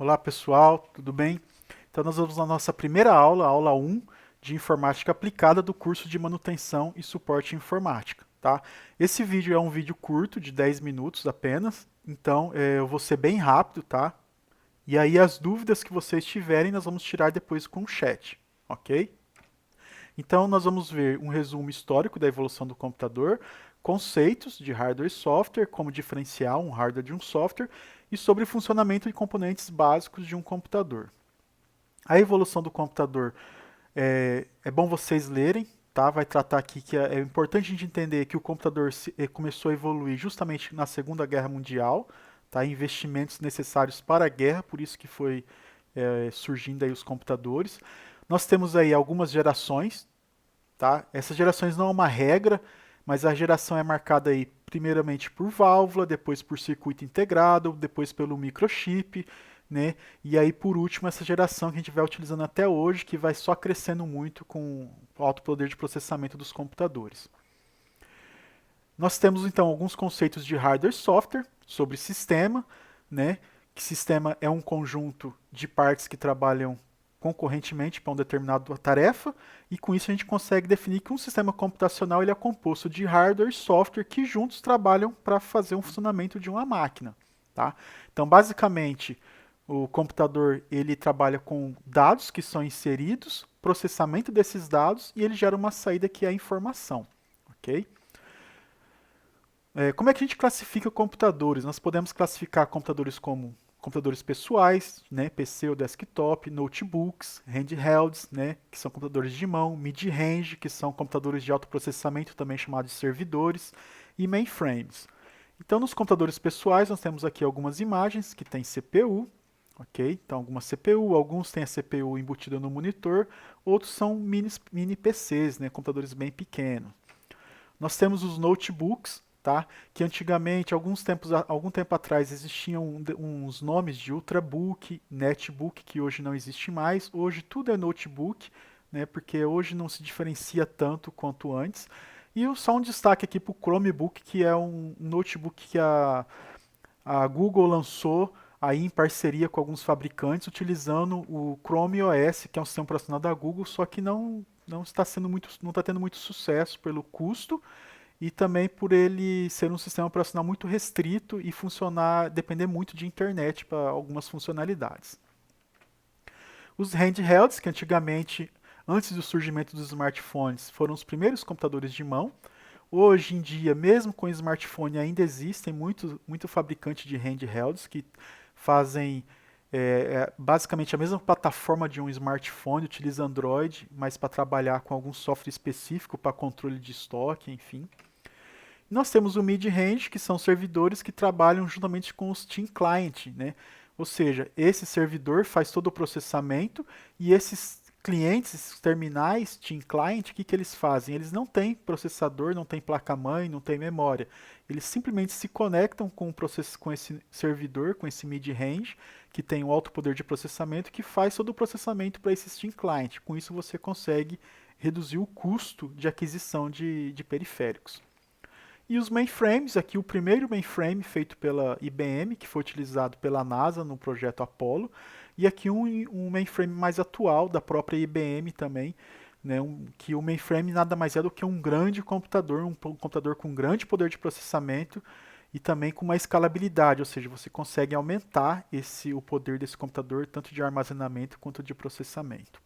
Olá pessoal, tudo bem? Então nós vamos na nossa primeira aula, aula 1 de Informática Aplicada do curso de Manutenção e Suporte Informática, tá? Esse vídeo é um vídeo curto, de 10 minutos apenas, então eu vou ser bem rápido, tá? E aí as dúvidas que vocês tiverem nós vamos tirar depois com o chat, ok? Então nós vamos ver um resumo histórico da evolução do computador, conceitos de hardware e software, como diferenciar um hardware de um software, e sobre o funcionamento de componentes básicos de um computador. A evolução do computador é bom vocês lerem, tá? Vai tratar aqui que é importante a gente entender que o computador começou a evoluir justamente na Segunda Guerra Mundial, tá? Investimentos necessários para a guerra, por isso que foi surgindo aí os computadores. Nós temos aí algumas gerações, tá? Essas gerações não é uma regra, mas a geração é marcada aí primeiramente por válvula, depois por circuito integrado, depois pelo microchip, né? E aí por último essa geração que a gente vai utilizando até hoje, que vai só crescendo muito com o alto poder de processamento dos computadores. Nós temos então alguns conceitos de hardware e software sobre sistema, né? Que sistema é um conjunto de partes que trabalham concorrentemente para uma determinada tarefa, e com isso a gente consegue definir que um sistema computacional ele é composto de hardware e software que juntos trabalham para fazer um funcionamento de uma máquina, tá? Então, basicamente, o computador ele trabalha com dados que são inseridos, processamento desses dados e ele gera uma saída que é a informação, ok? Como é que a gente classifica computadores? Nós podemos classificar computadores como computadores pessoais, né, PC ou desktop, notebooks, handhelds, né, que são computadores de mão, mid-range, que são computadores de alto processamento, também chamados de servidores, e mainframes. Então, nos computadores pessoais, nós temos aqui algumas imagens que têm CPU, ok? Então, algumas CPU, alguns têm a CPU embutida no monitor, outros são mini PCs, né, computadores bem pequenos. Nós temos os notebooks, tá? Que antigamente, algum tempo atrás, existiam uns nomes de ultrabook, netbook, que hoje não existe mais. Hoje tudo é notebook, né? Porque hoje não se diferencia tanto quanto antes. E só um destaque aqui para o Chromebook, que é um notebook que a Google lançou aí em parceria com alguns fabricantes, utilizando o Chrome OS, que é um sistema operacional da Google, só que não está não está tendo muito sucesso pelo custo e também por ele ser um sistema operacional muito restrito e depender muito de internet para algumas funcionalidades. Os handhelds, que antigamente, antes do surgimento dos smartphones, foram os primeiros computadores de mão. Hoje em dia, mesmo com smartphone, ainda existem muito fabricante de handhelds que fazem basicamente a mesma plataforma de um smartphone, utiliza Android, mas para trabalhar com algum software específico para controle de estoque, enfim. Nós temos o mid-range, que são servidores que trabalham juntamente com os Team Client, né? Ou seja, esse servidor faz todo o processamento e esses clientes, esses terminais Team Client, o que, que eles fazem? Eles não têm processador, não têm placa-mãe, não têm memória. Eles simplesmente se conectam com esse servidor, com esse mid-range, que tem um alto poder de processamento, que faz todo o processamento para esse Team Client. Com isso você consegue reduzir o custo de aquisição de periféricos. E os mainframes, aqui o primeiro mainframe feito pela IBM, que foi utilizado pela NASA no projeto Apollo, e aqui um mainframe mais atual da própria IBM também, né, que o mainframe nada mais é do que um grande computador, um computador com grande poder de processamento e também com uma escalabilidade, ou seja, você consegue aumentar o poder desse computador tanto de armazenamento quanto de processamento.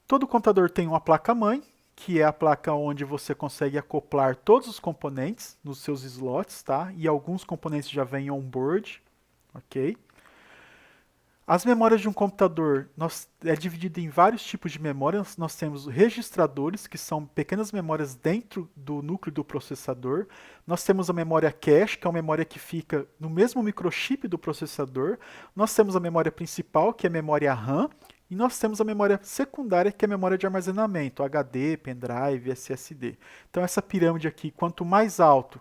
Todo computador tem uma placa-mãe, que é a placa onde você consegue acoplar todos os componentes nos seus slots, tá? E alguns componentes já vêm on-board, ok? As memórias de um computador é dividido em vários tipos de memórias. Nós temos registradores, que são pequenas memórias dentro do núcleo do processador. Nós temos a memória cache, que é uma memória que fica no mesmo microchip do processador. Nós temos a memória principal, que é a memória RAM. E nós temos a memória secundária, que é a memória de armazenamento, HD, pendrive, SSD. Então essa pirâmide aqui, quanto mais alto,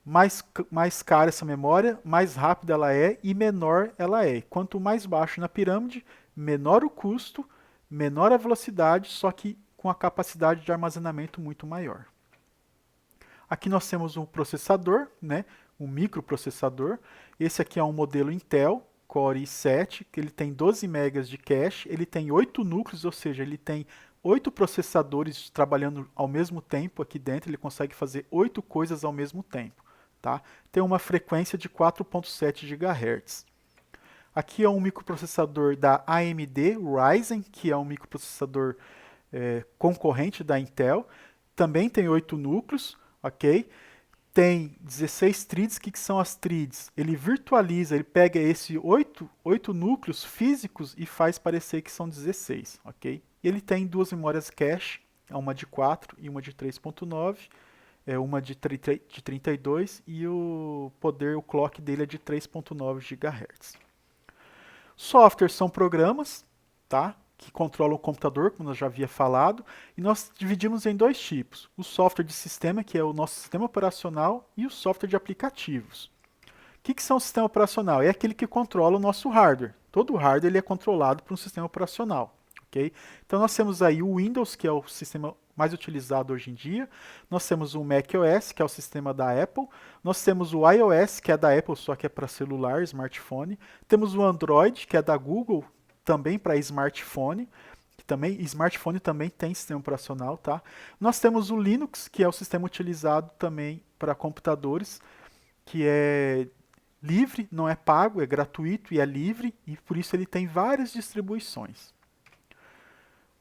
mais cara essa memória, mais rápida ela é e menor ela é. Quanto mais baixo na pirâmide, menor o custo, menor a velocidade, só que com a capacidade de armazenamento muito maior. Aqui nós temos um processador, né, um microprocessador. Esse aqui é um modelo Intel, Core i7, que ele tem 12 MB de cache, ele tem 8 núcleos, ou seja, ele tem 8 processadores trabalhando ao mesmo tempo aqui dentro, ele consegue fazer 8 coisas ao mesmo tempo. Tá? Tem uma frequência de 4.7 GHz. Aqui é um microprocessador da AMD Ryzen, que é um microprocessador concorrente da Intel. Também tem 8 núcleos, ok? Tem 16 threads. O que são as threads? Ele virtualiza, ele pega esses 8 núcleos físicos e faz parecer que são 16, ok? Ele tem duas memórias cache, uma de 4 e uma de 3.9, uma de 32 e o clock dele é de 3.9 GHz. Software são programas, tá? Que controlam o computador, como eu já havia falado, e nós dividimos em dois tipos. O software de sistema, que é o nosso sistema operacional, e o software de aplicativos. O que são o sistema operacional? É aquele que controla o nosso hardware. Todo o hardware ele é controlado por um sistema operacional. Okay? Então nós temos aí o Windows, que é o sistema mais utilizado hoje em dia. Nós temos o macOS, que é o sistema da Apple. Nós temos o iOS, que é da Apple, só que é para celular, smartphone. Temos o Android, que é da Google, também para smartphone. Smartphone também tem sistema operacional. Tá? Nós temos o Linux, que é o sistema utilizado também para computadores, que é livre, não é pago, é gratuito e é livre, e por isso ele tem várias distribuições.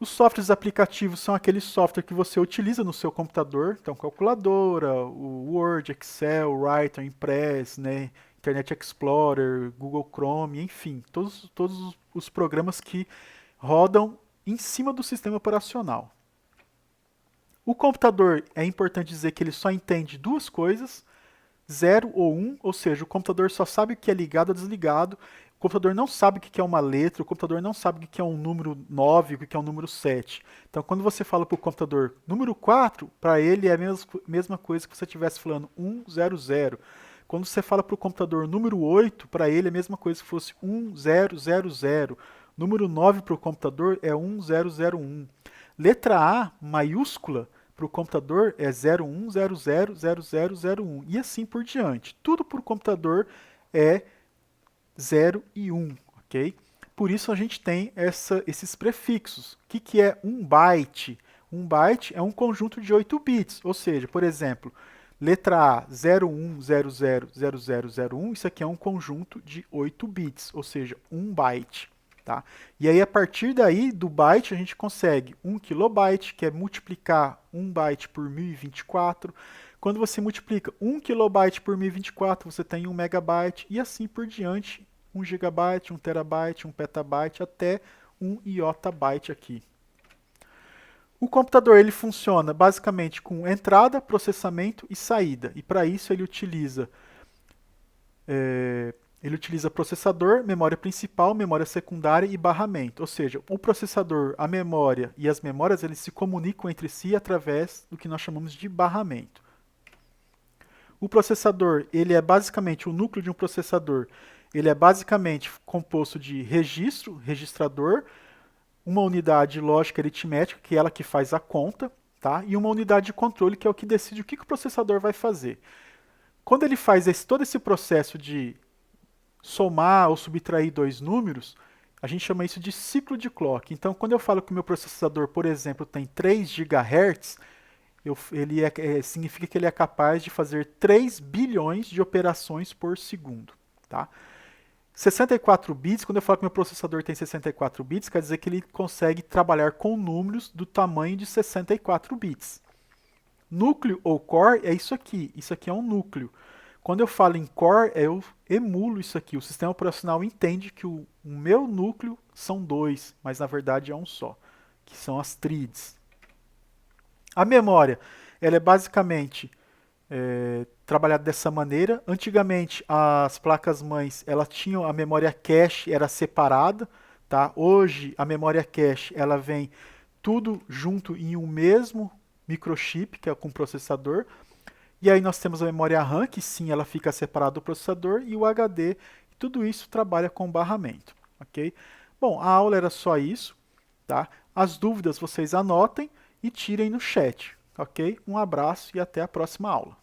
Os softwares aplicativos são aquele software que você utiliza no seu computador, então calculadora, o Word, Excel, Writer, Impress, né, Internet Explorer, Google Chrome, enfim, todos os programas que rodam em cima do sistema operacional. O computador, é importante dizer que ele só entende duas coisas, 0 ou 1, ou seja, o computador só sabe o que é ligado ou desligado. O computador não sabe o que é uma letra, o computador não sabe o que é um número 9, o que é um número 7. Então, quando você fala para o computador número 4, para ele é a mesma coisa que você estivesse falando 100. Quando você fala para o computador número 8, para ele é a mesma coisa que fosse 1000. Número 9 para o computador é 1001. Letra A maiúscula para o computador é 01000001 e assim por diante. Tudo para o computador é 0 e 1, ok? Por isso a gente tem esses prefixos. O que é um byte? Um byte é um conjunto de 8 bits, ou seja, por exemplo, letra A 01000001, isso aqui é um conjunto de 8 bits, ou seja, 1 byte. Tá? E aí, a partir daí, do byte, a gente consegue 1 kilobyte, que é multiplicar 1 byte por 1024. Quando você multiplica 1 kilobyte por 1024, você tem 1 megabyte, e assim por diante, 1 gigabyte, 1 terabyte, 1 petabyte, até 1 iotabyte aqui. O computador ele funciona basicamente com entrada, processamento e saída. E para isso ele utiliza processador, memória principal, memória secundária e barramento. Ou seja, o processador, a memória e as memórias eles se comunicam entre si através do que nós chamamos de barramento. O processador, ele é basicamente o núcleo de um processador. Ele é basicamente composto de registrador, uma unidade lógica aritmética, que é ela que faz a conta, tá? E uma unidade de controle, que é o que decide o que o processador vai fazer. Quando ele faz todo esse processo de somar ou subtrair dois números, a gente chama isso de ciclo de clock. Então, quando eu falo que o meu processador, por exemplo, tem 3 GHz, significa que ele é capaz de fazer 3 bilhões de operações por segundo. Tá? 64 bits, quando eu falo que meu processador tem 64 bits, quer dizer que ele consegue trabalhar com números do tamanho de 64 bits. Núcleo ou core é isso aqui é um núcleo. Quando eu falo em core, eu emulo isso aqui. O sistema operacional entende que o meu núcleo são 2, mas na verdade é um só, que são as threads. A memória, ela é basicamente trabalhada dessa maneira. Antigamente, as placas-mães, elas tinham a memória cache, era separada. Tá? Hoje, a memória cache, ela vem tudo junto em um mesmo microchip, que é com processador. E aí nós temos a memória RAM, que sim, ela fica separada do processador, e o HD, tudo isso trabalha com barramento, ok? Bom, a aula era só isso, tá? As dúvidas vocês anotem e tirem no chat, ok? Um abraço e até a próxima aula.